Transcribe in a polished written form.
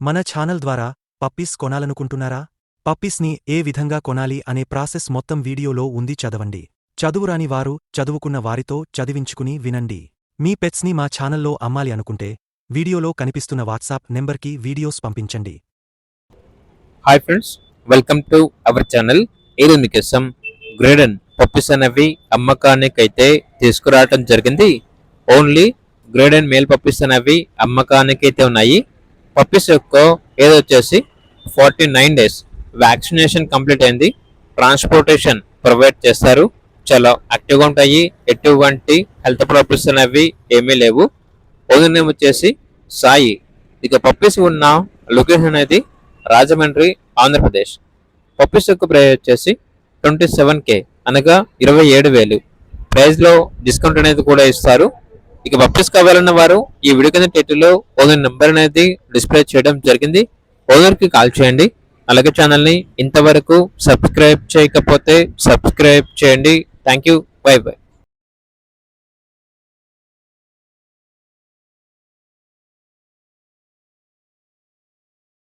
మన ఛానల్ ద్వారా పప్పీస్ కొనాలనుకుంటున్నారా? పప్పీస్ని ఏ విధంగా కొనాలి అనే ప్రాసెస్ మొత్తం వీడియోలో ఉంది, చదవండి. చదువురాని వారు చదువుకున్న వారితో చదివించుకుని వినండి. మీ పెట్స్ని మా ఛానల్లో అమ్మాలి అనుకుంటే వీడియోలో కనిపిస్తున్న వాట్సాప్ నెంబర్కి వీడియోస్ పంపించండి. Hi friends, welcome to our channel. ఈరోజు మీకోసం గ్రేడెన్ పప్పీస్ అనేవి అమ్మకానికైతే తీసుకురావడం జరిగింది. ఓన్లీ గ్రేడెన్ మేల్ పప్పీస్ అనేవి అమ్మకానికైతే ఉన్నాయి. పప్పీస్ యొక్క ఏజ్ వచ్చేసి 49 డేస్. వ్యాక్సినేషన్ కంప్లీట్ అయింది. ట్రాన్స్పోర్టేషన్ ప్రొవైడ్ చేస్తారు. చాలా యాక్టివ్గా ఉంటాయి. ఎటువంటి హెల్త్ ప్రాబ్లమ్స్ అనేవి ఏమీ లేవు. ఓనర్ నేమ్ వచ్చేసి సాయి. ఇక పప్పీస్ ఉన్న లొకేషన్ అనేది రాజమండ్రి, ఆంధ్రప్రదేశ్. పప్పీస్ యొక్క ప్రైస్ వచ్చేసి 27K, అనగా 27,000. ప్రైస్లో డిస్కౌంట్ అనేది కూడా ఇస్తారు. ఇక పప్పీస్ కావాలన్న వారు ఈ వీడియో కింద టైటిల్లో ఓనర్ నెంబర్ అనేది డిస్ప్లే చేయడం జరిగింది. ఓనర్కి కాల్ చేయండి. అలాగే ఛానల్ని ఇంతవరకు సబ్స్క్రైబ్ చేయకపోతే సబ్స్క్రైబ్ చేయండి. Thank you. By by.